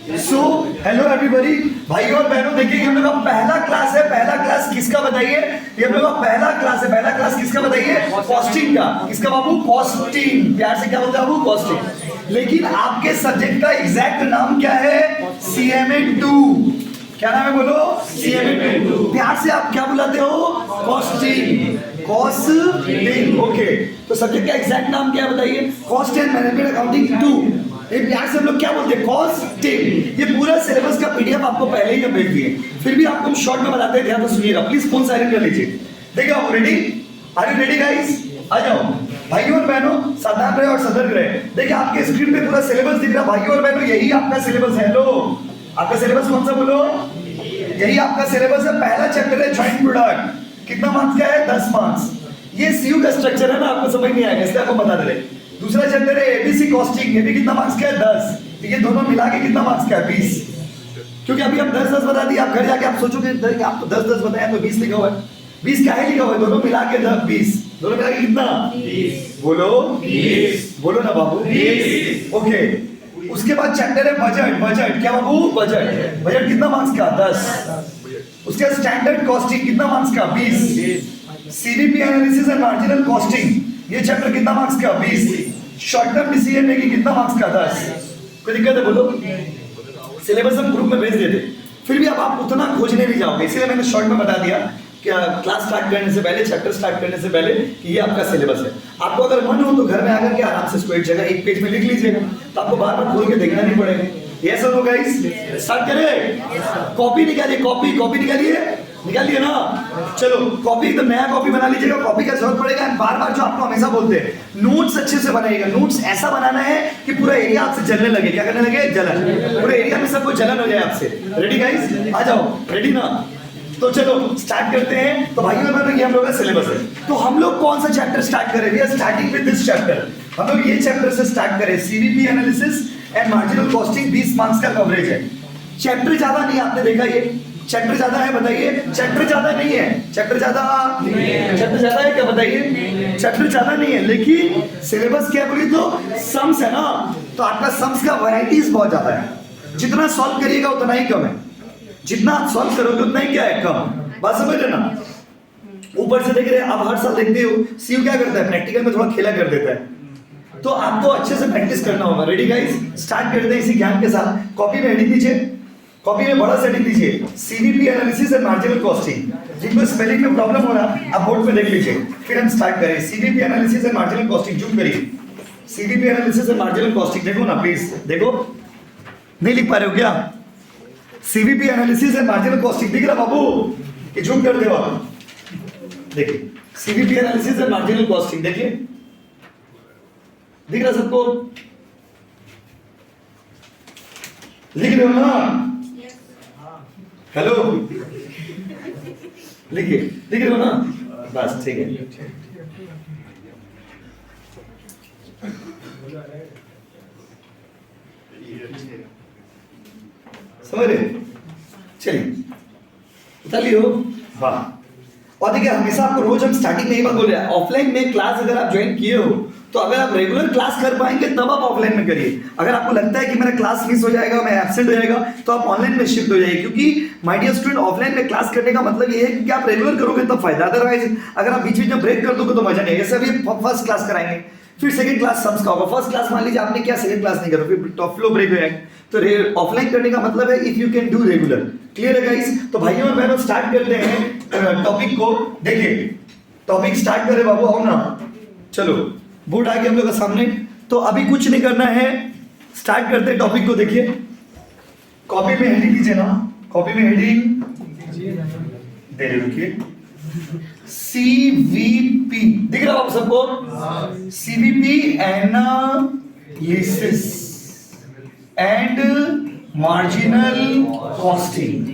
So hello everybody, भाई और बहनों, देखिए हम लोग का पहला क्लास है। पहला क्लास किसका बताइए? ये हम लोग का पहला क्लास है। पहला क्लास किसका बताइए? कॉस्टिंग का। किसका बाबू? कॉस्टिंग। प्यार से क्या बोलते हैं बाबू? कॉस्टिंग। लेकिन आपके सब्जेक्ट का एग्जैक्ट नाम क्या है? CMA2। क्या नाम है बोलो? CMA2। प्यार से आप क्या बुलाते हो? कॉस्टिंग। Costing, okay. तो सब्जेक्ट का एग्जैक्ट नाम क्या है बताइए? Cost and management accounting 2। ये प्यार से हम लोग क्या बोलते हैं? कॉस्टिंग। ये पूरा सिलेबस का PDF आपको पहले ही हम भेज दिए, फिर भी आपको हम शॉर्ट में बताते हैं, ध्यान से सुनिएगा। प्लीज फोन साइलेंट कर लीजिए। देखिए आप ready? Are you ready guys? आ जाओ भाइयों और बहनों, सावधान रहे और सतर्क रहे। देखिए आपके स्क्रीन पे पूरा सिलेबस दिख रहा है भाइयों और बहनों, यही आपका सिलेबस है। लो, आपका सिलेबस कौन सा बोलो? यही आपका सिलेबस है। पहला चैप्टर है ज्वाइंट प्रोडक्ट। कितना मार्क्स का है? 10 मार्क्स। ये CU का स्ट्रक्चर है ना, आपको समझ नहीं आएगा इसलिए आपको बता दे रहे। दूसरा चैप्टर है ABC कॉस्टिंग। ये भी कितना मार्क्स का है? 10। ये दोनों मिला के कितना मार्क्स का है? 20। क्योंकि अभी हम 10-10 बता दिए, आप घर जाके आप सोचोगे आप तो 10-10 बताया तो 20 लिखा हुआ है। 20 क्या है लिखा हुआ है? दोनों मिला के 20। दोनों मिला के कितना? 20। बोलो 20। बोलो ना बाबू 20। ओके। उसके बाद चैप्टर है बजट। बजट क्या बाबू? बजट। बजट कितना मार्क्स का? 10। उसके बाद स्टैंडर्ड कॉस्टिंग कितना मार्क्स का? 20। CVP analysis and marginal costing, ये चैप्टर कितना मार्क्स का? 20। शॉर्ट टर्म डिसीजन मेकिंग कितना मार्क्स का? 10। कोई दिक्कत है बोलो? सिलेबस हम ग्रुप में भेज देते, फिर भी अब आप उतना खोजने नहीं जाओगे, इसलिए मैंने शॉर्ट में बता दिया कि क्लास स्टार्ट करने से पहले, चैप्टर स्टार्ट करने से पहले कि ये आपका सिलेबस है। आपको अगर मन हो तो घर में आकर के आराम से इसको एक जगह एक पेज में लिख लीजिएगा, तो आपको बार बार खोल के देखना नहीं पड़ेगा। यस और नो गाइस? स्टार्ट करें? कॉपी निकालिए, कॉपी निकालिए ना। चलो कॉपी एकदम नया कॉपी बना लीजिएगा। कॉपी का जरूरत पड़ेगा बार बार, जो आपको हमेशा बोलते हैं नोट्स अच्छे से बनाइएगा। नोट्स ऐसा बनाना है कि पूरा एरिया आपसे जलने लगे। क्या करने लगे? जलन। पूरे एरिया में सबको जलन हो जाए आपसे। Ready guys? आ जाओ। रेडी ना? तो चलो स्टार्ट करते हैं। तो भाइयों और बहनों, ये हम लोग का सिलेबस है। तो हम लोग कौन सा चैप्टर स्टार्ट करें? We are starting with this chapter. हम लोग ये चैप्टर से स्टार्ट करें। CVP analysis and marginal costing, 20 marks का कवरेज है। चैप्टर ज्यादा नहीं, आपने देखा ये चैप्टर ज्यादा है? बताइए। चैप्टर ज्यादा नहीं है। चैप्टर ज्यादा है क्या? बताइए। चैप्टर ज्यादा नहीं है, लेकिन सिलेबस क्या बोली तो सम्स है ना, तो आपका सम्स का वैरायटीज बहुत ज्यादा है। जितना सॉल्व करिएगा उतना ही कम है। जितना आप सॉल्व करोगे उतना ही क्या है? कम। बात समझ रहे ना? ऊपर से देख रहे हैं आप, हर साल देखते हो CU क्या करता है? प्रैक्टिकल में थोड़ा खेला कर देता है। तो आपको अच्छे से प्रैक्टिस करना होगा। Ready guys? स्टार्ट करते हैं इसी ज्ञान के साथ। कॉपी में हेडिंग दीजिए, कॉपी में बड़ा सेटिंग दीजिए, CVP analysis and marginal costing. जिनको स्पेलिंग में प्रॉब्लम हो रहा है आप बोर्ड पे देख लीजिए, फिर हम स्टार्ट करें। CVP analysis and marginal costing, zoom करिए। CVP analysis and marginal costing देखो ना प्लीज, देखो। नहीं लिख पा रहे हो क्या? CVP analysis and marginal costing दिख रहा बाबू? कि जूम कर दो आप? देखिए CVP analysis and marginal costing, देखिए दिख रहा सबको? लिख रहे हो ना? हेलो, लिखिए। लिख रहे हो ना? बस ठीक है। समझ रहे? चलिए उतार लियो। हाँ, और देखिए हमेशा आपको रोज हम स्टार्टिंग में ही बात बोल रहे हैं, ऑफलाइन में क्लास अगर आप ज्वाइन किए हो तो अगर आप रेगुलर क्लास कर पाएंगे तब आप ऑफलाइन में करिए। अगर आपको लगता है कि मेरा क्लास मिस हो जाएगा, मैं एब्सेंट हो जाएगा, तो आप ऑनलाइन में शिफ्ट हो जाइए। क्योंकि माय डियर स्टूडेंट, ऑफलाइन में क्लास करने का मतलब ये है कि आप रेगुलर करोगे तब फायदा, अदरवाइज अगर आप बीच बीच में ब्रेक कर दोगे तो मजा नहीं है। जैसे अभी फर्स्ट क्लास कराएंगे, फिर सेकंड क्लास सम्स का होगा। फर्स्ट क्लास मान लीजिए आपने क्या, सेकंड क्लास नहीं करो, फिर टॉप फ्लो ब्रेक हो जाएगा। तो ऑफलाइन करने का मतलब है if you can do regular. Clear है गाइस? तो भाइयों और बहनों स्टार्ट करते हैं टॉपिक को। देखिए टॉपिक स्टार्ट करें बाबू, आओ ना। चलो बोर्ड आ गया हम लोग के सामने, तो अभी कुछ नहीं करना है, स्टार्ट करते हैं टॉपिक को। देखिए कॉपी में हेडिंग लीजिए ना, कॉपी में हेडिंग दे रहे, रुकिए। CVP दिख रहा है आप सबको? CVP analysis and marginal costing.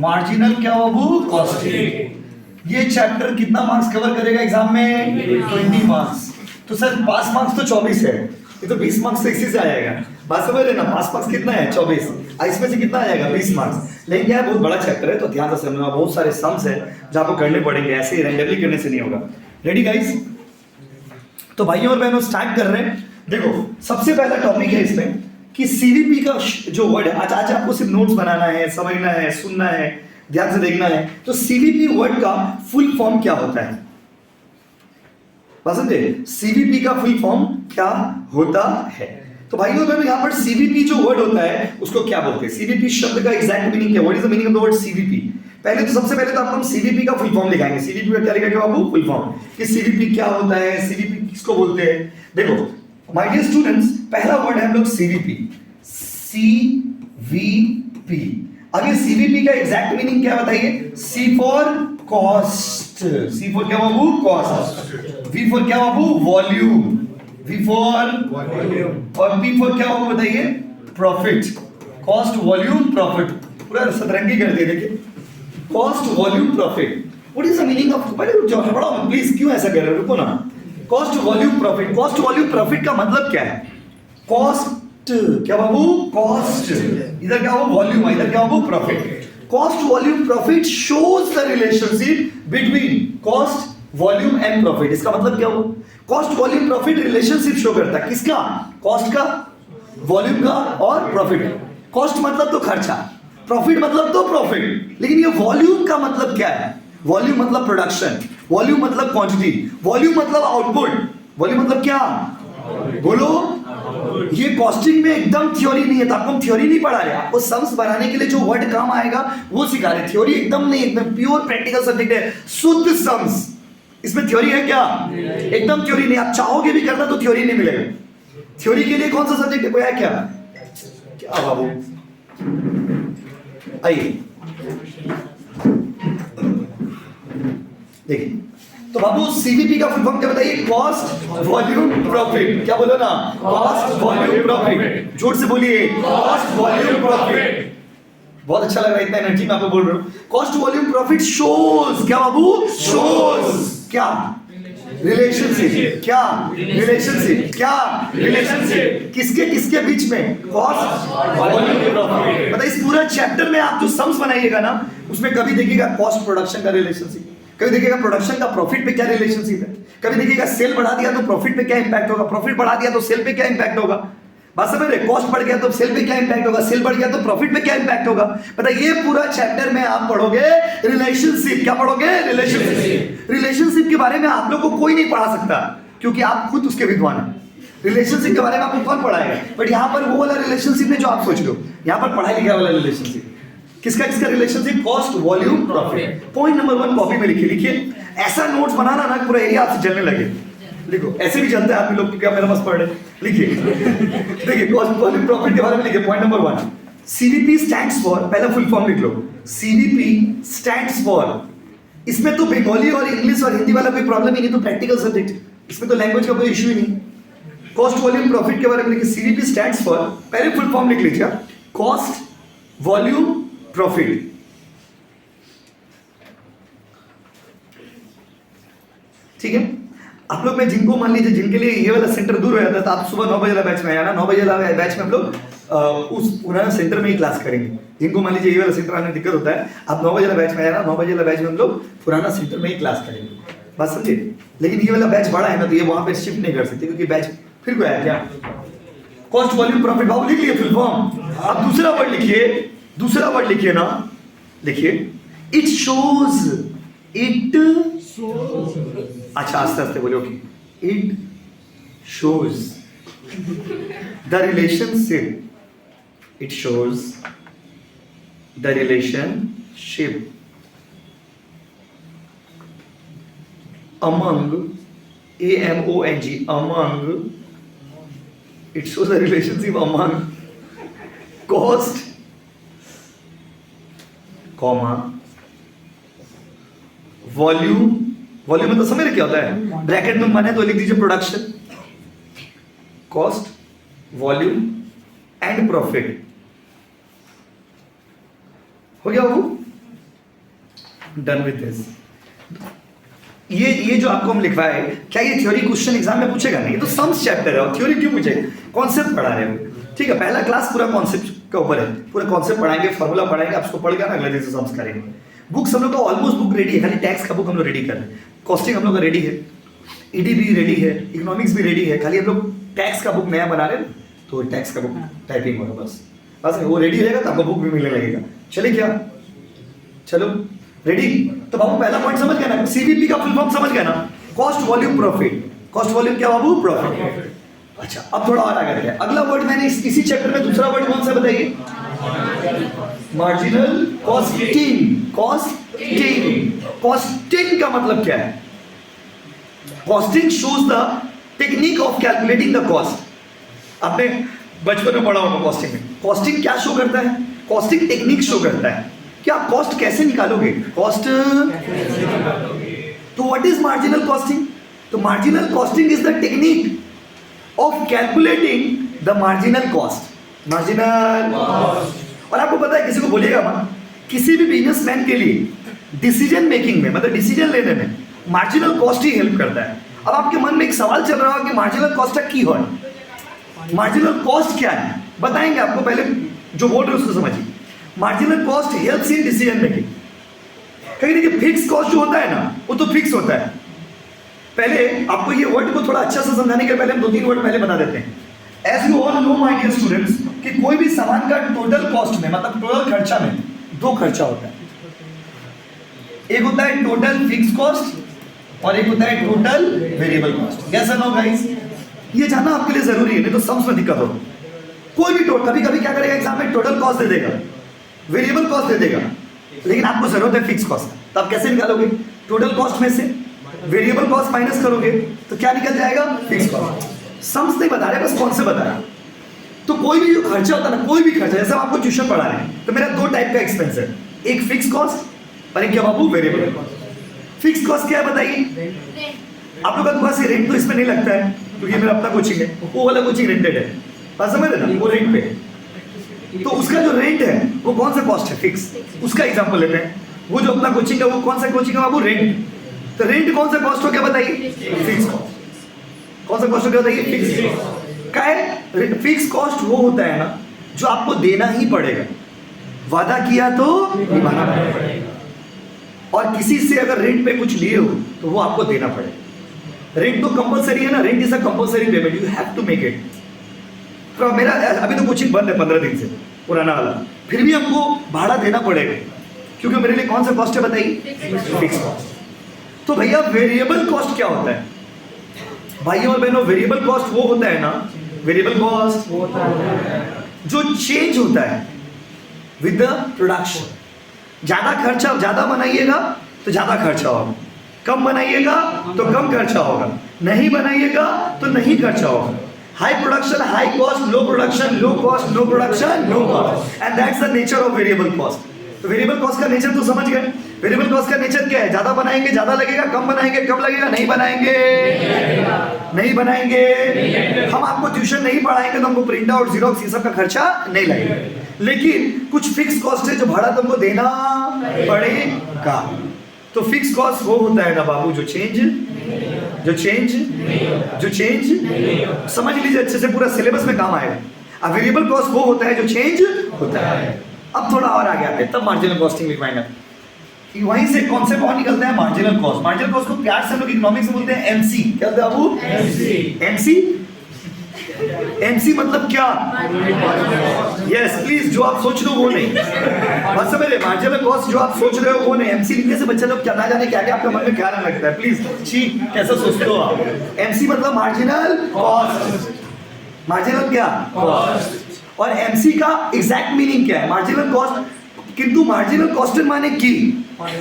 Marginal क्या बाबू? कॉस्टिंग। ये चैप्टर कितना मार्क्स कवर करेगा एग्जाम में? 20 मार्क्स। तो सर पास मार्क्स तो 24 है, ये तो 20 मार्क्स तो इसी से आएगा। बात समझ रहे ना? पास मार्क्स कितना है? 24। इसमें से कितना आएगा? 20 मार्क्स। लेकिन क्या है, बहुत बड़ा चैप्टर है तो ध्यान से समझना, बहुत सारे सम्स है जो आपको करने पड़ेंगे, ऐसे ही रैंडमली करने से नहीं होगा। Ready guys? तो भाइयों और बहनों स्टार्ट कर रहे हैं। देखो सबसे पहला टॉपिक है इसमें कि सीवीपी का जो वर्ड है, आज आपको सिर्फ नोट्स बनाना है, समझना है, सुनना है, ध्यान से देखना है। तो सीवीपी वर्ड का फुल फॉर्म क्या होता है? समझे? सीवीपी का फुल फॉर्म क्या होता है? तो भाइयों बहनों, यहां पर सीवीपी जो वर्ड होता है उसको क्या बोलते हैं? सीवीपी शब्द का एग्जैक्ट मीनिंग क्या? What is the meaning of the word CVP? पहले तो सबसे पहले तो आपको हम सीवीपी का फुल फॉर्म लिखाएंगे। सीवीपी का क्या लिखेंगे बाबू? Full form. कि सीवीपी क्या होता है, सीवीपी किसको बोलते हैं? देखो माय डियर स्टूडेंट्स, पहला वर्ड है हम लोग सीवीपी। सीवीपी। अब ये सीवीपी का एग्जैक्ट मीनिंग क्या बताइए? C for cost. C for क्या बाबू? कॉस्ट। वी फॉर क्या बाबू? वॉल्यूम। V for volume. और पी फॉर क्या बाबू बताइए? प्रॉफिट। Cost, volume, profit. पूरा सतरंगी कर दिया। देखिए, cost, volume, profit. What is the meaning of? पहले रुक जाओ, हड़बड़ाओ मत प्लीज। क्यों ऐसा कर रहे हो? रुको ना। Cost, volume, profit. Cost, volume, profit का मतलब क्या है? कॉस्ट क्या बाबू? कॉस्ट। इधर क्या बाबू? वॉल्यूम। इधर क्या बाबू? Profit. Cost, volume, profit shows the relationship between cost, volume and profit. इसका मतलब क्या हुआ? Cost, volume, profit relationship show करता है। किसका? कॉस्ट का, वॉल्यूम का और प्रॉफिट। कॉस्ट मतलब तो खर्चा, प्रॉफिट मतलब तो प्रॉफिट। लेकिन ये वॉल्यूम का मतलब क्या है? वॉल्यूम मतलब प्रोडक्शन, वॉल्यूम मतलब क्वांटिटी, वॉल्यूम मतलब आउटपुट। वॉल्यूम मतलब क्या? बोलो। ये कॉस्टिंग में एकदम थ्योरी नहीं है। तो आपको हम थ्योरी नहीं पढ़ा रहे, आपको सम्स बनाने के लिए जो वर्ड काम आएगा वो सिखा रहे। थ्योरी एकदम नहीं, एकदम प्योर प्रैक्टिकल सब्जेक्ट है, शुद्ध सम्स। इसमें थ्योरी है क्या? एकदम थ्योरी नहीं। आप चाहोगे भी करना तो थ्योरी नहीं मिलेगा। थ्योरी के लिए कौन सा सब्जेक्ट है? कोई है क्या? क्या बाबू? आइए देखिए, तो बाबू सीवीपी का फुल फॉर्म क्या बताइए? Cost, volume, profit. क्या बोलो ना? Cost, volume, profit. जोर से बोलिए, कॉस्ट, वॉल्यूम, प्रॉफिट। बहुत अच्छा लग रहा है, इतना एनर्जी में आपको बोल रहा हूं। कॉस्ट, वॉल्यूम, प्रॉफिट शोज क्या बाबू? शोज क्या? रिलेशनशिप। क्या? रिलेशनशिप। क्या? रिलेशनशिप। किसके किसके बीच में? Cost, volume, profit. मतलब इस पूरा चैप्टर में आप जो सम्स बनाइएगा ना, उसमें कभी देखिएगा कॉस्ट प्रोडक्शन का रिलेशनशिप, कभी देखिएगा प्रोडक्शन का प्रॉफिट पे क्या रिलेशनशिप है, कभी देखिएगा सेल बढ़ा दिया तो प्रॉफिट पे क्या इंपैक्ट होगा, प्रॉफिट बढ़ा दिया तो सेल पे क्या इंपैक्ट होगा। बात समझ रहे? कॉस्ट बढ़ गया तो सेल पे क्या इंपैक्ट होगा, सेल बढ़ गया तो प्रॉफिट पे क्या इंपैक्ट होगा। मतलब ये पूरा चैप्टर में आप पढ़ोगे रिलेशनशिप। क्या पढ़ोगे? रिलेशनशिप। रिलेशनशिप के बारे में आप लोग को कोई नहीं पढ़ा सकता, क्योंकि आप खुद उसके विद्वान हैं। रिलेशनशिप के बारे में आपको कौन पढ़ाएगा? बट यहाँ पर वो वाला रिलेशनशिप नहीं जो आप सोच रहे हो, यहाँ पर पढ़ाई लिखाई वाला रिलेशनशिप। किसका किसका relationship? Cost, volume, profit. Point number 1 copy में लिखिए। लिखिए, ऐसा नोट्स बनाना ना पूरा एरिया आपसे जलने लगे। लिखो, ऐसे भी जलता है आप लोग, क्या मेरा मस्त पढ़ रहे। लिखिए देखिए, कॉस्ट, वॉल्यूम, प्रॉफिट के बारे में लिखिए। Point number 1, CVP stands for, पहला फुल फॉर्म लिख लो। सीवीपी स्टैंड्स फॉर, इसमें तो बंगाली और इंग्लिश और हिंदी वाला कोई प्रॉब्लम ही नहीं, तो प्रैक्टिकल सब्जेक्ट, इसमें तो लैंग्वेज का कोई इशू ही नहीं। कॉस्ट, वॉल्यूम, प्रॉफिट के बारे में लिखिए। सीवीपी स्टैंड्स फॉर, पहले फुल फॉर्म लिख लीजिए, कॉस्ट, वॉल्यूम, प्रॉफिट। ठीक है? आप लोग में जिनको मान लीजिए जिनके लिए ये वाला सेंटर दूर हो जाता है, तो आप सुबह 9 बजे वाला बैच में आना। 9 बजे वाला बैच में हम लोग उस पुराना सेंटर में ही क्लास करेंगे। जिनको मान लीजिए ये वाला सेंटर आने में दिक्कत होता है, आप 9 बजे वाला बैच में आना। 9 बजे वाला बैच में हम लोग पुराना सेंटर में ही क्लास करेंगे। बात समझे? लेकिन ये वाला बैच बड़ा है ना, तो ये वहां पे शिफ्ट नहीं कर सकते, क्योंकि बैच फिर कोई आया क्या? Cost, volume, profit. बाबू लिख लिए फुल फॉर्म। अब दूसरा वर्ड लिखिए, दूसरा वर्ड लिखिए ना, लिखिए इट शोज। इट, अच्छा आस्ते आस्ते बोलो। It shows the relationship, it shows the relationship among, AMONG, among, it shows the relationship among cost, comma, volume. Volume मतलब समझ रहे क्या होता है? ब्रैकेट में माने तो लिख दीजिए production, cost, volume and profit. हो गया वो? Done with this. ये जो आपको हम लिखवाए, क्या ये थ्योरी क्वेश्चन एग्जाम में पूछेगा? नहीं, ये तो सम्स चैप्टर है, और थ्योरी क्यों पूछेगा? कॉन्सेप्ट पढ़ा रहे हैं। ठीक है, पहला क्लास पूरा कॉन्सेप्ट के ऊपर है, पूरा कॉन्सेप्ट पढ़ाएंगे, फॉर्मूला पढ़ाएंगे, आप उसको पढ़ के ना अगले दिन से सम्स करेंगे। बुक्स हम लोग का ऑलमोस्ट बुक रेडी है, खाली टैक्स का बुक हम लोग रेडी कर रहे हैं। कॉस्टिंग हम लोग का रेडी है, ईडी भी रेडी है, इकोनॉमिक्स भी रेडी है, खाली हम लोग टैक्स का बुक नया बना रहे हैं। तो टैक्स का बुक टाइपिंग होगा बस बस वो रेडी रहेगा तो आपको बुक भी मिलने लगेगा। चलिए क्या, चलो रेडी। तो बाबू पहला पॉइंट समझ गया ना, सीवीपी का फुल फॉर्म समझ गया ना, cost volume profit. Cost volume क्या बाबू? प्रॉफिट। अच्छा अब थोड़ा और आगे बढ़े, अगला वर्ड मैंने इसी चैप्टर में दूसरा वर्ड कौन सा बताइए? Marginal costing. कॉस्टिंग, कॉस्टिंग का मतलब क्या है? Costing shows the technique of calculating the cost. आपने बचपन में पढ़ा होगा कॉस्टिंग में। कॉस्टिंग क्या शो करता है? कॉस्टिंग टेक्निक शो करता है कि आप कॉस्ट कैसे निकालोगे, कॉस्ट। तो व्हाट इज मार्जिनल कॉस्टिंग? तो marginal costing is the technique of calculating the marginal cost. Marginal cost. और आपको पता है, किसी को बोलिएगा मत, किसी भी बिजनेसमैन के लिए डिसीजन मेकिंग में, मतलब डिसीजन लेने में मार्जिनल कॉस्ट ही हेल्प करता है। अब आपके मन में एक सवाल चल रहा होगा कि मार्जिनल कॉस्ट का की है, मार्जिनल कॉस्ट क्या है? बताएंगे आपको, पहले जो बोल रहे हैं उसको समझिए। Marginal cost helps in decision making. कहीं देखिए फिक्स कॉस्ट जो होता है ना, वो तो फिक्स होता है। पहले आपको ये वर्ड को थोड़ा अच्छा से समझाने के पहले हम 2-3 वर्ड पहले बता देते हैं। As you all know my dear students कि कोई भी सामान का टोटल कॉस्ट में, मतलब टोटल खर्चा में 2 खर्चा होता है। एक होता है टोटल फिक्स कॉस्ट और एक होता है टोटल वेरिएबल कॉस्ट। यस और नो गाइस? ये जानना आपके लिए जरूरी है, नहीं तो सम्स में दिक्कत होगा। कोई भी कभी कभी क्या करेगा एग्जाम में, टोटल कॉस्ट दे देगा, वेरिएबल कॉस्ट दे देगा, लेकिन आपको जरूरत है फिक्स कॉस्ट। तो आप कैसे निकालोगे? टोटल कॉस्ट में से वेरिएबल कॉस्ट माइनस करोगे तो क्या निकल जाएगा? Fix cost. सम्स नहीं बता रहे, बस कौन से बता रहे। तो कोई भी जो खर्चा होता है ना, कोई भी खर्चा, जैसे हम आपको ट्यूशन पढ़ा रहे हैं तो मेरा 2 टाइप का एक्सपेंस है, एक फिक्स कॉस्ट और एक क्या बाबू? Variable cost. फिक्स कॉस्ट क्या है बताइए? आप लोग का दुकान से रेंट तो इसमें नहीं लगता है क्योंकि मेरा अपना कोचिंग है, वो वाला कोचिंग रेंटेड है, बात समझ रहे ना, वो रेंट पे। तो उसका जो रेंट है वो कौन सा कॉस्ट है? फिक्स। उसका एग्जांपल लेते हैं, वो जो अपना कोचिंग है वो कौन सा कोचिंग है बाबू? रेंट। तो रेंट कौन सा कॉस्ट हो गया बताइए? Fix cost. कौन सा कॉस्ट हो गया बताइए? फिक्स। क्या है? फिक्स कॉस्ट वो होता है ना जो आपको देना ही पड़ेगा, वादा किया तो निभाना पड़ेगा। और किसी से अगर रेंट पे कुछ लिए हो तो वो आपको देना पड़ेगा। रेंट तो कंपलसरी है ना, rent is a compulsory payment, you have to make it. तो मेरा अभी तो कोचिंग बंद है 15 दिन से, पुराना वाला, फिर भी हमको भाड़ा देना पड़ेगा क्योंकि मेरे लिए कौन सा कॉस्ट है बताइए? Fix cost. तो भैया वेरिएबल कॉस्ट क्या होता है भाई और बहनों? वेरिएबल कॉस्ट वो होता है ना, वेरिएबल कॉस्ट जो चेंज होता है विद द प्रोडक्शन। ज्यादा खर्चा ज्यादा बनाइएगा तो ज्यादा खर्चा होगा, कम बनाइएगा तो कम खर्चा होगा, नहीं बनाइएगा तो नहीं खर्चा होगा। High production high cost, low production low cost, no production no cost, and that's the nature of variable cost. तो वेरिएबल कॉस्ट का नेचर तो समझ गए। वेरिएबल कॉस्ट का नेचर क्या है? ज्यादा बनाएंगे ज्यादा लगेगा, कम बनाएंगे कम लगेगा, नहीं बनाएंगे नहीं बनाएंगे। हम आपको ट्यूशन नहीं पढ़ाएंगे तो हमको प्रिंट आउट जीरोक्स ये सब का खर्चा नहीं लगेगा, लेकिन कुछ फिक्स कॉस्ट है जो भाड़ा तुमको देना पड़ेगा। तो फिक्स कॉस्ट वो होता है ना बाबू जो चेंज समझ लीजिए अच्छे से, पूरा सिलेबस में काम आएगा। अब वेरिएबल कॉस्ट वो होता है जो चेंज होता है। अब थोड़ा और आगे आते हैं तब मार्जिनल कॉस्टिंग लिखवाएंगे। वहीं से कॉन्सेप्ट और निकलता है मार्जिनल कॉस्ट। मार्जिनल कॉस्ट को प्यार से हम लोग इकोनॉमिक्स में बोलते हैं एमसी। क्या बोलते हैं बाबू? एमसी मतलब क्या? यस प्लीज, जो आप सोच रहे हो वो नहीं, बस समझ रहे। मार्जिनल कॉस्ट जो आप सोच रहे हो वो नहीं। एमसी लिखने से बच्चा लोग क्या ना जाने क्या क्या आपके मन में क्या ना लगता है। प्लीज छी, कैसा सोचते हो आप? एमसी मतलब मार्जिनल कॉस्ट। मार्जिनल क्या? कॉस्ट। और एमसी का एग्जैक्ट मीनिंग क्या है? Marginal cost. किंतु मार्जिनल कॉस्ट माने की,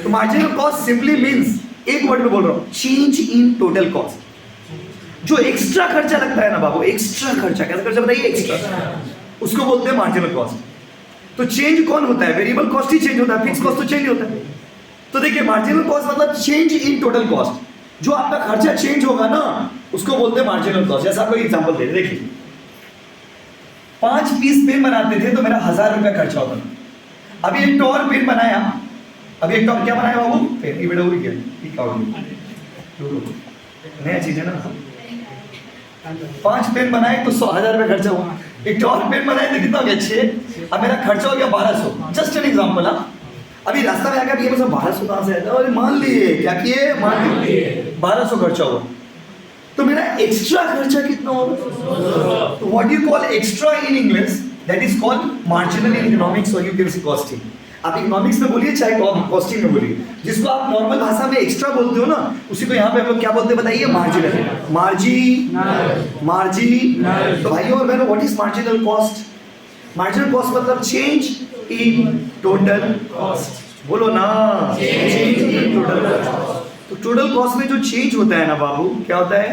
तो मार्जिनल कॉस्ट सिंपली मींस, एक वर्ड में बोल रहा हूं, चेंज इन टोटल कॉस्ट। जो एक्स्ट्रा खर्चा लगता है ना बाबू, एक्स्ट्रा खर्चा, कैसा खर्चा बताइए? एक्स्ट्रा, उसको बोलते हैं मार्जिनल कॉस्ट। तो चेंज कौन होता है? वेरिएबल कॉस्ट ही चेंज होता है, फिक्स कॉस्ट तो चेंज होता है। तो देखिए मार्जिनल कॉस्ट मतलब चेंज इन टोटल कॉस्ट। जो आपका खर्चा चेंज होगा ना उसको बोलते हैं मार्जिनल कॉस्ट। जैसा आपको एग्जांपल दे देखिए, 5 पीस पेन बनाते थे तो मेरा 1000 रुपया खर्चा होता था। अभी एक टॉर पेन बनाया, अभी एक टॉर क्या बनाया बाबू? पेन। ये बेटा हो गया, ठीक है, नया चीज है ना। 5 पेन बनाए तो 100,000 रुपये खर्चा हुआ। एक टॉर पेन बनाए तो कितना हो गया? 6। अब मेरा खर्चा हो गया 1200। Just an example. अभी रास्ता में आकर ये 1200 कहाँ से आया? अरे मान लिए क्या किए? मान लिए 1200 खर्चा हुआ। तो मेरा एक्स्ट्रा खर्चा कितना होगा? तो what you call extra in English, that is called marginal in economics, और यू कैन से कॉस्टिंग। आप इकोनॉमिक्स में बोलिए चाहे कॉस्टिंग में बोलिए, जिसको आप नॉर्मल भाषा में एक्स्ट्रा बोलते हो ना, उसी को यहाँ पे हम लोग क्या बोलते हैं बताइए? मार्जिनल। मार्जिन। तो भाइयों और बहनों, what is marginal cost? Marginal cost मतलब चेंज इन टोटल कॉस्ट। बोलो ना, चेंज इन टोटल कॉस्ट। तो टोटल कॉस्ट में जो चेंज होता है ना बाबू, क्या होता है?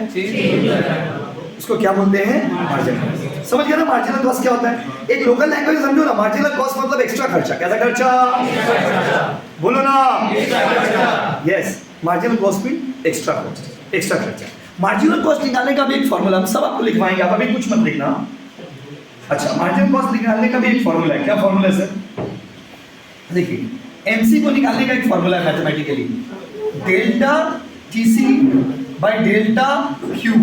इसको क्या बोलते हैं? मार्जिनल। समझ गया ना मार्जिनल कॉस्ट क्या होता है? एक लोकल लैंग्वेज समझो ना, मार्जिनल कॉस्ट मतलब एक्स्ट्रा खर्चा। कैसा खर्चा? बोलो ना, यस, मार्जिनल कॉस्ट भी एक्स्ट्रा कॉस्ट, एक्स्ट्रा खर्चा। मार्जिनल कॉस्ट निकालने का भी एक फॉर्मूला हम सब आपको लिखवाएंगे, आप अभी कुछ मत लिखना। अच्छा, मार्जिनल कॉस्ट निकालने का भी एक फॉर्मूला है। क्या फॉर्मूला है सर? देखिए, एमसी को निकालने का एक फॉर्मूला है mathematically, delta TC bye delta Q.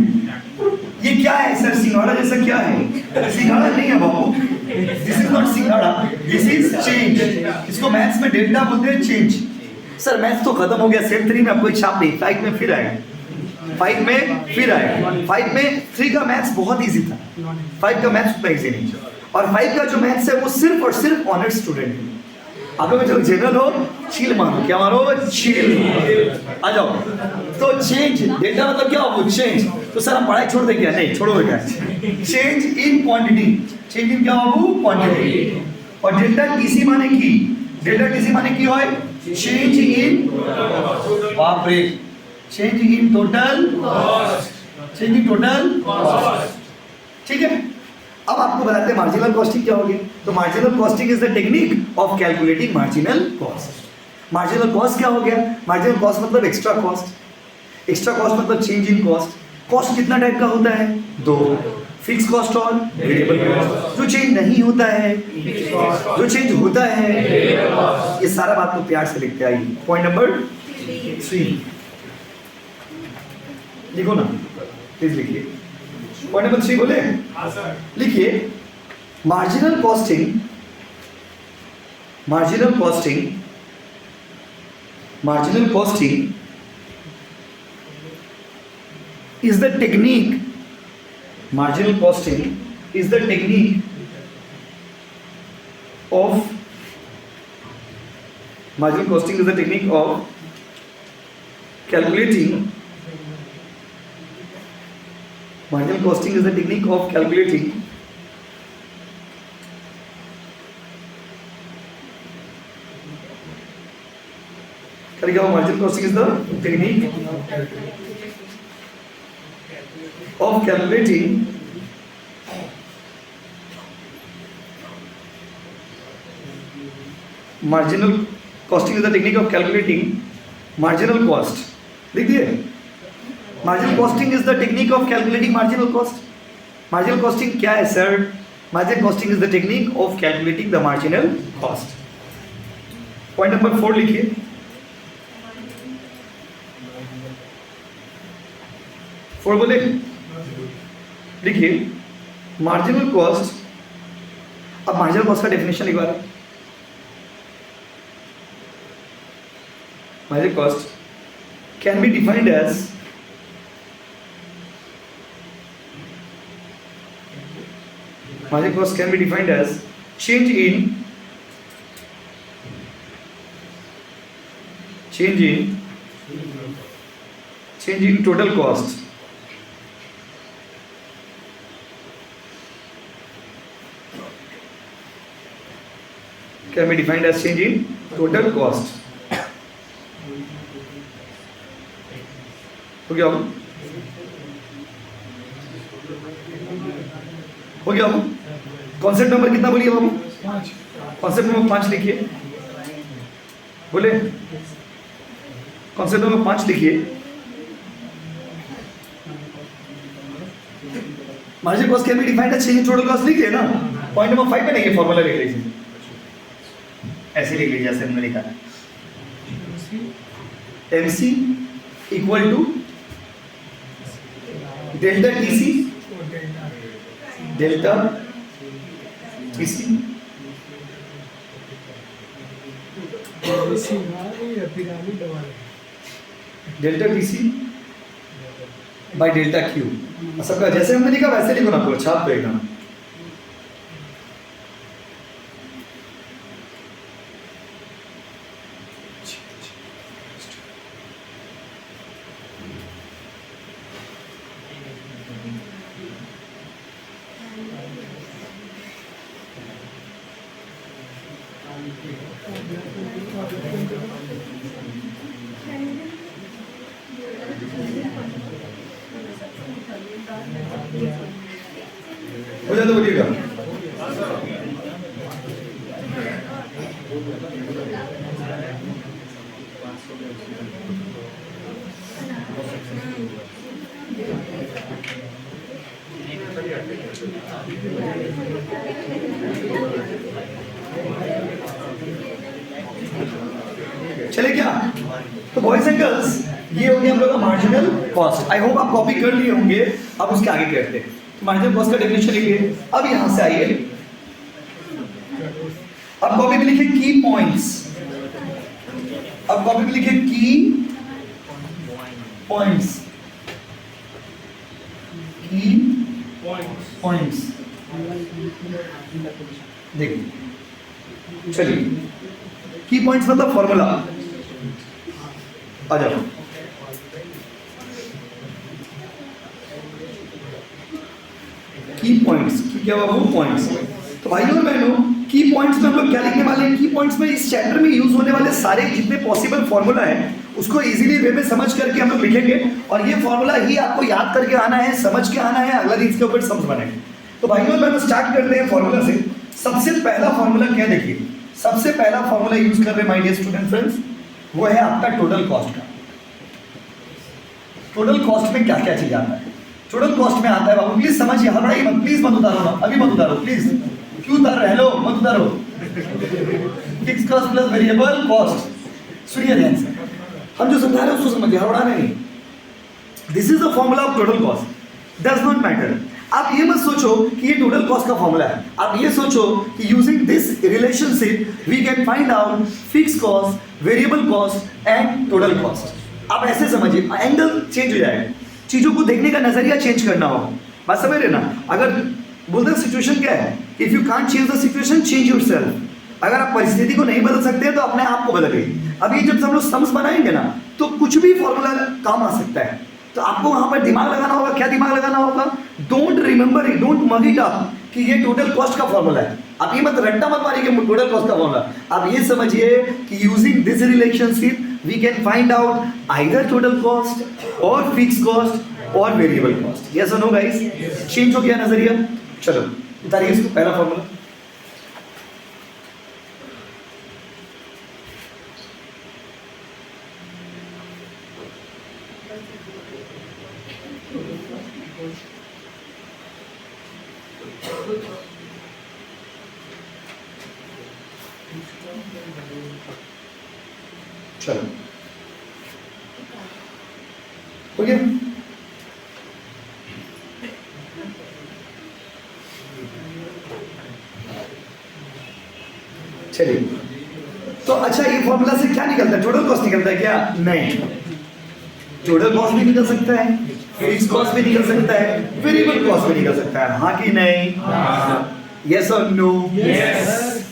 ये क्या है सर? सिंघाड़ा जैसा क्या है? सिंघाड़ा नहीं है बाबू, दिस इज नॉट सिंघाड़ा, दिस इज चेंज। इसको मैथ्स में डेल्टा बोलते हैं, चेंज। सर मैथ्स तो खत्म हो गया, सेम 3 में आपको एक छाप नहीं, 5 में फिर आएगा, 5 में फिर आएगा। 5 में 3 का मैथ्स बहुत इजी था, 5 का मैथ्स उतना इजी नहीं, और 5 का जो मैथ्स है वो सिर्फ और सिर्फ ऑनर्स स्टूडेंट है। आप लोग जो जनरल हो, चिल मारो। क्या मारो? चिल। आ जाओ। तो चेंज, डेल्टा मतलब क्या हो? चेंज। तो सर हम पढ़ाई छोड़ दें क्या? नहीं, छोड़ो बेटा। Change in quantity, change in क्या हो? क्वांटिटी। और डेल्टा टीसी माने की, डेल्टा टीसी माने की होय चेंज इन, बाप रे, change in total cost, change in total cost. ठीक है, अब आपको बताते हैं मार्जिनल कॉस्टिंग क्या होगी। तो marginal costing is the technique of calculating marginal cost. Marginal cost क्या हो गया? मार्जिनल कॉस्ट मतलब एक्स्ट्रा कॉस्ट, एक्स्ट्रा कॉस्ट मतलब चेंज इन कॉस्ट। कॉस्ट कितना टाइप का होता है? 2, फिक्स कॉस्ट और वेरिएबल कॉस्ट। जो चेंज नहीं होता है, जो चेंज होता है, ये सारा बात तो प्यार से लिखते आइए। पॉइंट नंबर 3 लिखो ना, प्लीज लिखिए। पॉइंट नंबर 3 बोले, लिखिए। Marginal costing, marginal costing, marginal costing is the technique, marginal costing is the technique of, marginal costing is the technique of calculating, marginal costing is the technique of calculating marginal costing is the technique of calculating marginal costing is the technique of calculating marginal cost। देखिए, marginal costing is the technique of calculating marginal cost। marginal costing क्या है sir? marginal costing is the technique of calculating the marginal cost। Point number 4 लिखिए। Four बोले, देखिए marginal cost. अब marginal cost का definition लिखवा रहे। Marginal cost can be defined as, marginal cost can be defined as change in total cost, can be defined as change in total cost। हो गया? हो गया? कॉन्सेप्ट नंबर कितना बोलिए बाबू? 5। कॉन्सेप्ट नंबर 5 लिखिए। बोले कॉन्सेप्ट नंबर 5 लिखिए। Marginal cost can be defined as change in total cost लिखिए ना। पॉइंट नंबर 5 पे नहीं, फॉर्मूला लिख लीजिए, ऐसे लिख लीजिए जैसे हमने लिखा है। MC equal to delta TC, delta TC delta TC by delta Q. सबका जैसे हमने लिखा वैसे लिखो ना, पूरा छाप दो एकदम। हो जाए तो बोलिएगा। चले क्या? तो बॉयज एंड गर्ल्स, ये हो गया हम लोग का मार्जिनल कॉस्ट। आई होप आप कॉपी कर लिए होंगे। अब उसके आगे करते हैं। तो मार्जिनल कॉस्ट का डेफिनेशन लिखिए। अब यहां से आइए, अब कॉपी में लिखिए की पॉइंट्स। अब कॉपी में लिखिए की पॉइंट्स, की पॉइंट्स। देखिए, चलिए, की पॉइंट्स मतलब फॉर्मूला। आ जाओ। की पॉइंट्स, की क्या बाबू? पॉइंट्स। तो भाइयों और बहनों, की पॉइंट्स में हम लोग क्या लिखने वाले हैं? की पॉइंट्स में इस चैप्टर में यूज होने वाले सारे जितने पॉसिबल फॉर्मूला है उसको इजीली वे में समझ करके हम लोग लिखेंगे, और ये फॉर्मूला ही आपको याद करके आना है, समझ के आना है, अगला दिन इसके ऊपर समझ बनेंगे। तो भाइयों और बहनों, स्टार्ट करते हैं फॉर्मूला से। सबसे पहला फॉर्मूला क्या? देखिए, सबसे पहला फॉर्मूला यूज कर रहे हैं माय डियर स्टूडेंट फ्रेंड्स, वो है आपका टोटल कॉस्ट का। टोटल कॉस्ट में क्या क्या चीज आता है? टोटल कॉस्ट में आता है बाबू, प्लीज समझिए, हड़बड़ाइए मत, प्लीज मत उतारो ना, अभी मत उतारो प्लीज। क्यों उतार रहे? हेलो, मत उतारो। Fix cost plus variable cost. सुनिए ध्यान से, हम जो समझा रहे हैं उसको समझिए, हड़बड़ाना नहीं। This is the formula of total cost, does not matter. आप ये मत सोचो कि ये टोटल कॉस्ट का फॉर्मूला है, आप ये सोचो कि using this relationship we can find out fix cost, variable cost and total cost. आप ऐसे समझिए, एंगल चेंज हो जाएगा, चीजों को देखने का नजरिया चेंज करना होगा। बात समझ रहे ना? अगर बोलते हैं सिचुएशन क्या है, if you can't change the situation, change yourself. अगर आप परिस्थिति को नहीं बदल सकते तो अपने आप को बदलिए। अभी जब हम लोग सम्स बनाएंगे ना, तो कुछ भी फॉर्मूला काम आ सकता है, तो आपको वहां पर दिमाग लगाना होगा। क्या दिमाग लगाना होगा? Don't remember it, don't mug it up कि ये टोटल कॉस्ट का फॉर्मूला है। आप ये मत रट्टा मत मारिए कि टोटल कॉस्ट का फॉर्मूला। आप ये समझिए कि using this relationship we can find out either total cost और फिक्स कॉस्ट और वेरिएबल कॉस्ट। यस और नो गाइस? चेंज हो गया नजरिया? चलो उतारिए इसको, पहला फॉर्मूला। चलो हो गया? चलिए, तो अच्छा, ये फॉर्मूला से क्या निकलता है? टोटल कॉस्ट निकलता है क्या? नहीं, टोटल कॉस्ट भी निकल सकता है, फिक्स कॉस्ट भी निकल सकता है, वेरिएबल कॉस्ट भी निकल सकता है। हाँ कि नहीं? यस और नो? यस।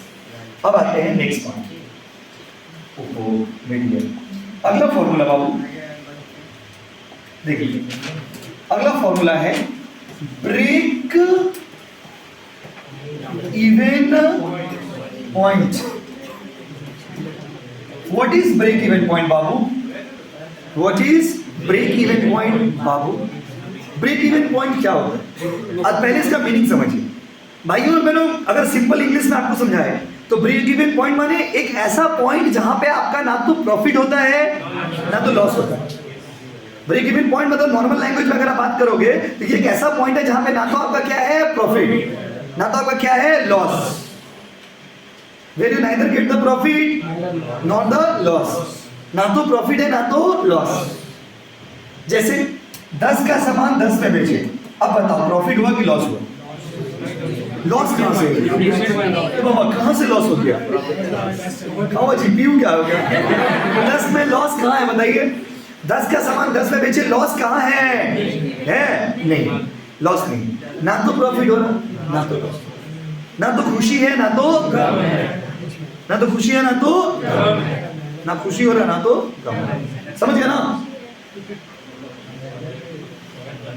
अब आते हैं नेक्स्ट पॉइंट। अगला फॉर्मूला बाबू देखिए, अगला फॉर्मूला है break even point. What is break even point बाबू? What is break even point बाबू? ब्रेक इवन पॉइंट क्या होता है? अब पहले इसका मीनिंग समझिए भाइयों और बहनों। अगर सिंपल इंग्लिश में आपको समझाए तो ब्रेक इवन पॉइंट माने एक ऐसा पॉइंट जहां पे आपका ना तो प्रॉफिट होता है ना तो लॉस होता है। ब्रेक इवन पॉइंट मतलब नॉर्मल लैंग्वेज में अगर आप बात करोगे तो ये एक ऐसा पॉइंट है जहां पे ना तो आपका क्या है प्रॉफिट, ना तो आपका क्या है loss. Where you neither get the profit not the loss. ना तो प्रॉफिट है ना तो लॉस। जैसे 10 का सामान 10 में बेचे, अब बताओ प्रॉफिट हुआ कि लॉस हुआ? लॉस कहां से? बाबा कहां से लॉस हो गया? जीपीयू क्या हो गया? 10 में लॉस कहां है बताइए? 10 का सामान 10 में बेचे, लॉस कहाँ है नहीं, लॉस नहीं, ना तो प्रॉफिट हो रहा ना तो लॉस, ना तो खुशी है ना तो गम है, ना तो खुशी है ना तो गम है, ना खुशी हो रहा ना तो गम है। समझ गया ना?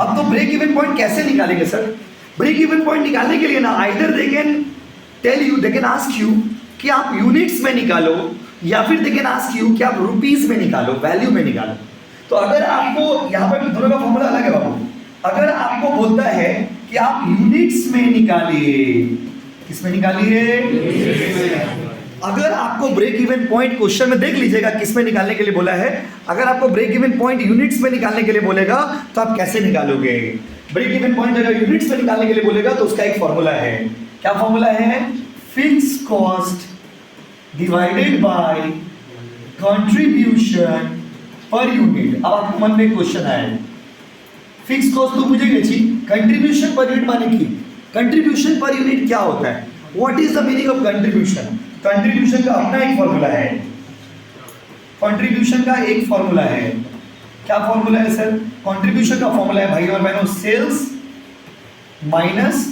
अब तो ब्रेक इवन पॉइंट कैसे निकालेंगे सर? ब्रेक इवन पॉइंट निकालने के लिए ना either they can tell you, they can ask you कि आप यूनिट्स में निकालो, या फिर दे कैन आस्क यू कि आप रुपीस में निकालो, वैल्यू में निकालो। तो अगर आपको यहाँ पर दोनों का फॉर्मूला अलग है बाबू, अगर आपको बोलता है कि आप यूनिट्स में निकालिए, किस में निकालिए? अगर आपको ब्रेक इवन पॉइंट क्वेश्चन में देख लीजिएगा किस में निकालने के लिए बोला है, अगर आपको ब्रेक इवन पॉइंट यूनिट्स में निकालने के लिए बोलेगा तो आप कैसे निकालोगे? ब्रेक इवन पॉइंट अगर यूनिट्स में निकालने के लिए बोलेगा तो उसका एक फॉर्मूला है। क्या फॉर्मूला है? Fix cost divided by contribution per unit. अब आपको मन में क्वेश्चन आया, फिक्स कॉस्ट तो मुझे गई, कंट्रीब्यूशन पर यूनिट माने की कंट्रीब्यूशन पर यूनिट क्या होता है? What is the meaning of contribution? Contribution का अपना एक फॉर्मूला है, कंट्रीब्यूशन का एक फॉर्मूला है। क्या फॉर्मूला है सर? कंट्रीब्यूशन का फॉर्मूला है भाई और बहनों, सेल्स माइनस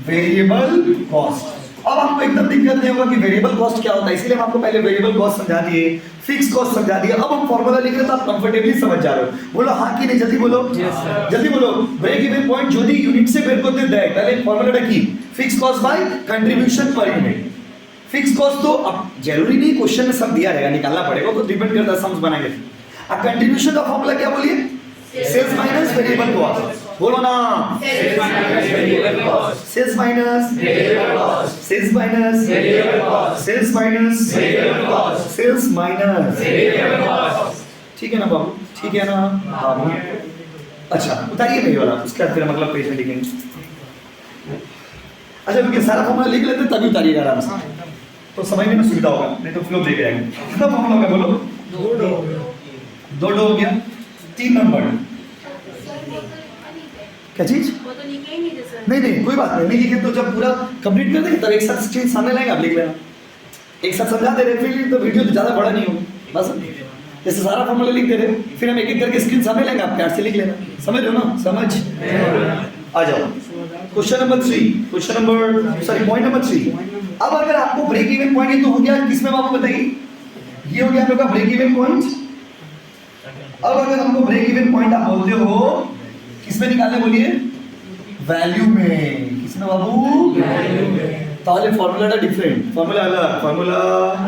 वेरिएबल कॉस्ट। अब आपको एकदम दिक्कत नहीं होगा कि वेरिएबल कॉस्ट क्या होता है, इसलिए हम आपको पहले वेरिएबल कॉस्ट समझा दिए, फिक्स कॉस्ट समझा दिए। अब हम फॉर्मूला लिख रहे हैं तो आप कंफर्टेबली समझ जा रहे हो। बोलो हाँ कि नहीं, जल्दी बोलो। जल्दी बोलो। ब्रेक इवन पॉइंट जो दी यूनिट से बेर को दे दे, पहले फॉर्मूला रखी, fix cost by contribution per unit. Fix cost तो अब जरूरी नहीं क्वेश्चन में सब दिया रहेगा, निकालना पड़ेगा, तो डिपेंड करता है सम्स बनाएंगे। अब कंट्रीब्यूशन का फॉर्मूला क्या बोलिए? Sales minus variable cost. बोलो ना, sales minus variable cost, sales minus variable cost, sales minus variable cost, sales minus variable cost, sales minus variable cost. ठीक है ना बाबू? ठीक है ना बाबू? अच्छा उतारिए मेरे वाला, उसके बाद फिर अगला पेज में लिखेंगे। अच्छा रुकिए, सारा फॉर्मूला लिख लेते तभी उतारिएगा आराम से, तो समझने में सुविधा होगा, नहीं तो फ्लो देख जाएंगे। कितना फॉर्मूला होगा बोलो? दो हो गया। 3 नंबर क्या चीज? नहीं कोई बात नहीं लिखे तो जब पूरा कंप्लीट कर देंगे तब एक साथ स्क्रीन सामने लाएंगे, आप लिख लेना, एक साथ समझा दे रहे, फिर तो वीडियो तो ज़्यादा बड़ा नहीं होगा, बस जैसे सारा फॉर्मूला लिख दे रहे फिर हम एक एक करके स्क्रीन सामने लेंगे, आप प्यार से लिख लेना। समझ लो ना? समझ आ जाओ। Question number 3, question number sorry point number 3। अब अगर आपको ब्रेक इवन पॉइंट तो हो गया किसमें बाबू बताइए? ये हो गया आपका ब्रेक इवन पॉइंट। अब अगर हमको ब्रेक इवन पॉइंट आप बोलते हो किसमें निकालने बोलिए? वैल्यू में। किसमें बाबू? वैल्यू में। ताले फॉर्मूला डिफरेंट, फॉर्मूला अलग, फॉर्मूला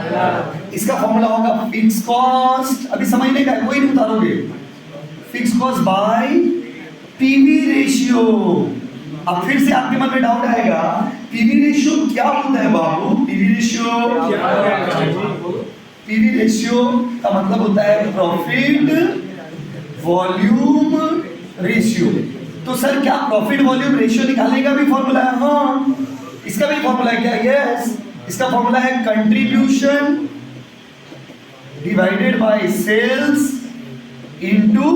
अलग। इसका फॉर्मूला होगा फिक्स कॉस्ट, अभी समझने का कोई नहीं उतारोगे, fix cost by PV ratio. अब फिर से आपके मन में डाउट आएगा, पीवी रेशियो क्या होता है बाबू? पीवी रेशियो क्या होता है? पीवी रेशियो का मतलब होता है प्रॉफिट वॉल्यूम रेशियो। तो सर क्या प्रॉफिट वॉल्यूम रेशियो निकालने का भी फॉर्मूला है? हाँ, इसका भी फॉर्मूला है क्या? यस, इसका फॉर्मूला है contribution divided by sales into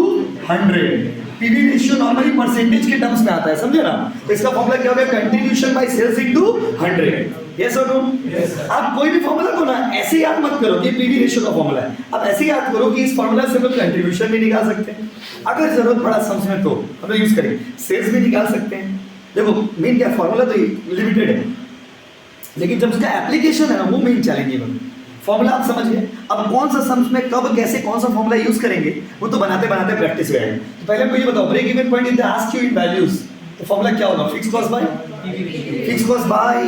100। PV ratio normally percentage के टर्म्स में आता है, समझे ना? तो इसका फॉर्मूला क्या होगा? Contribution by sales into 100। Yes और नो? आप कोई भी फॉर्मूला को ना ऐसे याद मत करो कि पीवी रेशियो का फॉर्मूला है, आप ऐसे याद करो कि इस फॉर्मूला से हम कंट्रीब्यूशन भी निकाल सकते हैं, अगर जरूरत पड़ा सम्स में तो हम लोग यूज करेंगे, सेल्स भी निकाल सकते हैं। देखो मेन क्या फॉर्मूला तो लिमिटेड है, लेकिन जब उसका एप्लीकेशन है ना वो मेन चैलेंजिंग है। फॉर्मूला आप समझिए, अब कौन सा सम्स में कब कैसे कौन सा फॉर्मूला यूज करेंगे वो तो बनाते बनाते प्रैक्टिस हो जाएगा। तो पहले हमको ये बताओ, break even point if they ask you in values, तो फॉर्मूला क्या होगा? Fix cost by fix cost by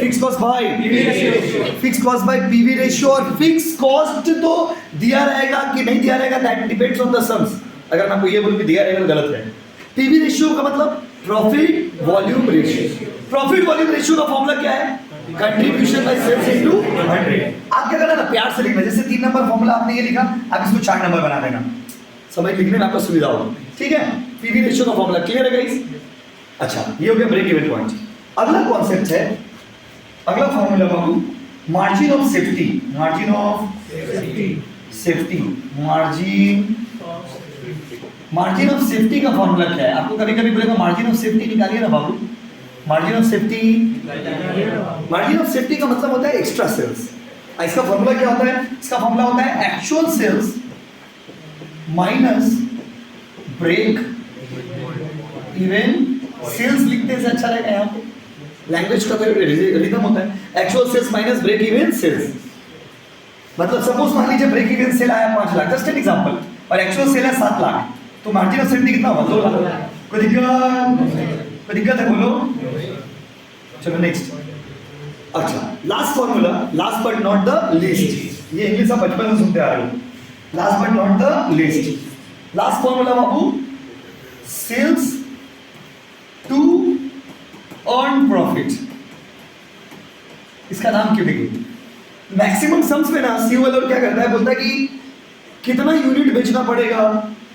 fix cost by fix cost by PV ratio. और फिक्स कॉस्ट तो दिया रहेगा कि नहीं दिया रहेगा, that depends on the sums. अगर मैं आपको ये बोलूं कि दिया रहेगा तो गलत है। पीवी रेशियो का मतलब profit volume ratio. Profit volume ratio का फॉर्मूला क्या है? Contribution by sales into 100। आप क्या करना ना, प्यार से लिखना, जैसे 3 नंबर फॉर्मूला आपने ये लिखा, आप इसको 4 नंबर बना देना, समझ लिखने में आपको सुविधा होगा। ठीक है? पीवी रेशियो का फॉर्मूला क्लियर है गाइस? अच्छा, ये हो गया ब्रेक इवन पॉइंट। अगला कॉन्सेप्ट है, अगला formula Babu margin of safety. Margin of safety, margin of safety का फॉर्मूला क्या है? आपको कभी कभी बोलेगा मार्जिन ऑफ सेफ्टी निकालिए ना बाबू। Margin of safety, margin of safety का मतलब होता है एक्स्ट्रा सेल्स। इसका फॉर्मूला क्या होता है? इसका फॉर्मूला होता है actual sales minus break even sales लिखने से अच्छा रहेगा। यहाँ पे लैंग्वेज का तो रिदम होता है, actual sales minus break even sales. मतलब सपोज मान लीजिए ब्रेक इवन सेल आया 5 लाख, जस्ट एन एग्जांपल, और एक्चुअल सेल है 7 लाख, तो मार्जिन ऑफ सेफ्टी कितना होगा? 2 लाख। कोई दिक्कत है बोलो? चलो नेक्स्ट। अच्छा, last formula, last but not the least. ये इंग्लिश आप बचपन से सुनते आ रहे हो, last but not the least. Last formula बाबू, सेल्स टू अर्न प्रॉफिट। इसका नाम क्यों देखिए, मैक्सिमम सम्स में ना सी वाला क्या करता है, बोलता है कि कितना यूनिट बेचना पड़ेगा,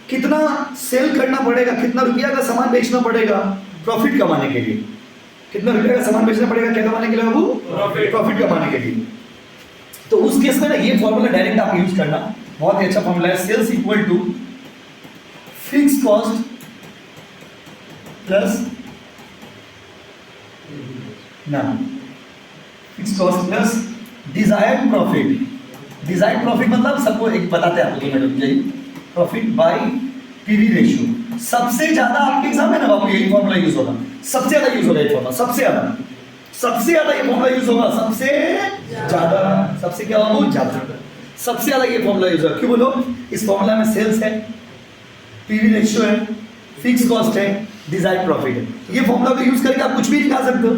कितना सेल करना पड़ेगा, कितना रुपया का सामान बेचना पड़ेगा प्रॉफिट कमाने के लिए। कितना रुपया का सामान बेचना पड़ेगा क्या कमाने के लिए बाबू? प्रॉफिट कमाने के लिए। तो उस केस में ना ये फॉर्मूला डायरेक्ट आप यूज करना, बहुत ही अच्छा फॉर्मूला है। Sales equal to fix cost plus ना fix cost plus desired profit. Desired profit मतलब सबको एक बताते हैं आपको, madam ji, profit by PV ratio. सबसे ज्यादा आपके एग्जाम है ना बाबू, यही फॉर्मूला यूज होगा, सबसे ज्यादा यूज होगा ये फॉर्मूला, सबसे ज्यादा ये फॉर्मूला यूज होगा, सबसे क्या बाबू? ज्यादा, सबसे ज्यादा ये फॉर्मूला यूज होगा। क्यों बोलो? इस फॉर्मूला में सेल्स है, पीवी रेशियो है, फिक्स कॉस्ट है, डिजायर्ड प्रॉफिट है। ये फॉर्मूला को यूज करके आप कुछ भी निकाल सकते हो।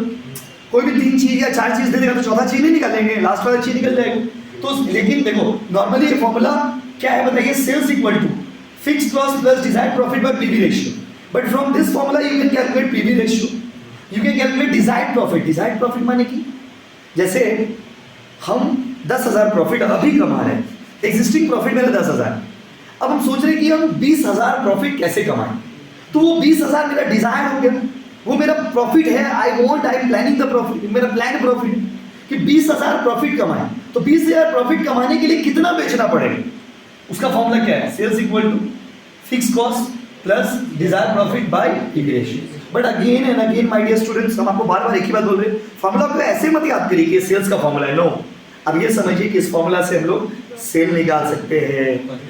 कोई भी 3 चीज या 4 चीज दे देगा तो चौथा चीज नहीं निकालेंगे, लास्ट वाला चीज निकल जाएगा। तो लेकिन देखो नॉर्मली ये फॉर्मूला क्या है बताइए, sales equal to fixed cost plus desired profit by PV ratio. But from this formula you can calculate PV ratio, you can calculate desired profit. Desired profit माने कि जैसे हम 10,000 प्रॉफिट अभी कमा रहे हैं, एग्जिस्टिंग प्रॉफिट मेरा 10,000, अब हम सोच रहे हैं कि हम 20,000 प्रॉफिट कैसे कमाएं। तो वो 20,000 मेरा डिजायर हो गया, वो मेरा प्रॉफिट है, I am planning the profit, मेरा प्लान प्रॉफिट कि 20,000 प्रॉफिट कमाएं। तो 20,000 प्रॉफिट कमाने के लिए कितना बेचना पड़ेगा, उसका फॉर्मूला क्या है? Sales equal to fix cost plus desire profit by PV ratio. But again and again my dear students, हम आपको बार बार एक ही बात बोल रहे हैं, फॉर्मूला को ऐसे मत याद करिए कि सेल्स का फॉर्मूला है, नो। अब ये समझिए कि इस फॉर्मूला से हम लोग सेल निकाल सकते हैं,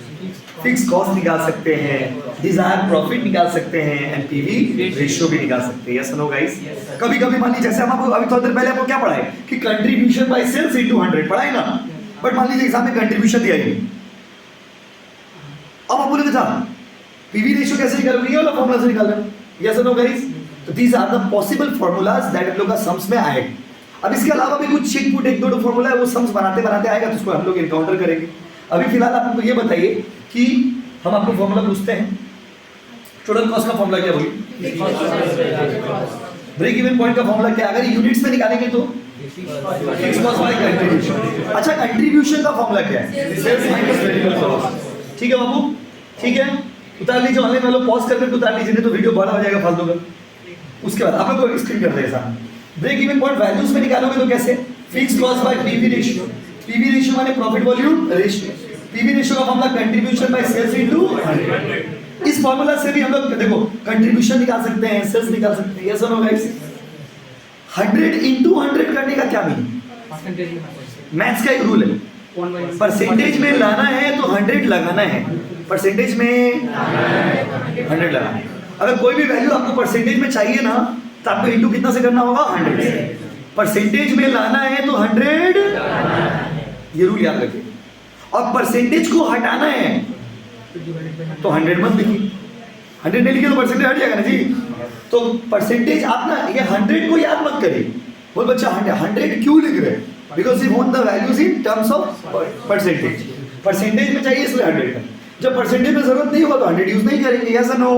फिक्स कॉस्ट निकाल सकते हैं, डिजायर प्रॉफिट निकाल सकते हैं, एंड पीवी रेशियो भी निकाल सकते हैं। Yes no guys? कभी कभी मान लीजिए जैसे हम आपको अभी थोड़ी देर पहले आपको क्या पढ़ाए कि कंट्रीब्यूशन बाय सेल्स इनटू 100 पढ़ाए ना, बट मान लीजिए एग्जाम में कंट्रीब्यूशन दिया ही नहीं, अब आप बोलोगे था पीवी रेशियो कैसे निकालोगे, ये वाला फॉर्मूला से निकाल रहे। Yes no guys? तो these are the possible formulas that हम लोग का सम्स में आएगा। अब इसके अलावा भी कुछ चिक पुट 1-2 फॉर्मूला है, वो सम्स बनाते बनाते आएगा, तो उसको हम लोग एनकाउंटर करेंगे। अभी फिलहाल आप हमको ये बताइए कि हम आपको फॉर्मूला पूछते हैं, टोटल कॉस्ट का फॉर्मूला क्या बोलिए? ब्रेक इवन पॉइंट का फॉर्मूला क्या? अगर यूनिट्स में निकालेंगे तो फिक्स कॉस्ट बाय कंट्रीब्यूशन। अच्छा, कंट्रीब्यूशन का फॉर्मूला क्या है? Sales minus variable cost. ठीक है बाबू, ठीक है, उतार लीजिए, ऑनलाइन वालों पॉज करके उतार लीजिए, नहीं तो वीडियो बड़ा हो जाएगा फालतू का। उसके बाद आप लोग को स्क्रीन कर देगा सामने। ब्रेक इवन पॉइंट वैल्यूज में निकालोगे तो कैसे? Fix cost by PV ratio. PV ratio माने profit volume ratio. PV ratio का formula contribution by sales into 100। इस फॉर्मूला से भी हम लोग देखो कंट्रीब्यूशन निकाल सकते हैं, सेल्स निकाल सकते हैं। यस और नो गाइस? 100 इनटू 100 करने का क्या मीनिंग? मैथ्स का एक रूल है, परसेंटेज में लाना है तो 100 लगाना है, परसेंटेज में 100 लगाना है। अगर कोई भी वैल्यू आपको परसेंटेज में चाहिए ना, तो आपको इनटू कितना से करना होगा? 100 से। परसेंटेज में लाना है तो 100, ये रूल याद रखिए। और परसेंटेज को हटाना है तो 100 मत लिखिए, 100 नहीं लिखे तो परसेंटेज हट जाएगा ना जी। तो परसेंटेज आप ना ये 100 को याद मत करिए, बोल बच्चा 100 क्यों लिख रहे हैं? Because you want the values in terms of percentage. Percentage में चाहिए इसलिए 100 का, जब परसेंटेज में जरूरत नहीं होगा तो 100 यूज नहीं करेंगे। यस और नो?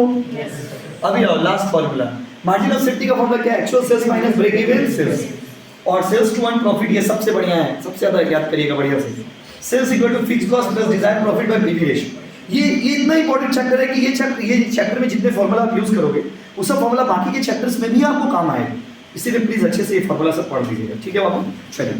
अभी आओ last formula, margin of safety का फॉर्मूला क्या है? Actual sales minus break even sales और सेल्स टू अर्न प्रॉफिट। ये सबसे बढ़िया है, सबसे ज्यादा याद करिएगा बढ़िया से। Sales equal to fixed cost plus desired profit by PV ratio. ये इतना इंपॉर्टेंट चैप्टर है कि ये चैप्टर में जितने फॉर्मूला आप यूज करोगे वो सब फॉर्मूला बाकी के चैप्टर्स में भी आपको काम आएगा, इसीलिए प्लीज अच्छे से ये फॉर्मूला सब पढ़ लीजिएगा। ठीक है बाबू, चलिए।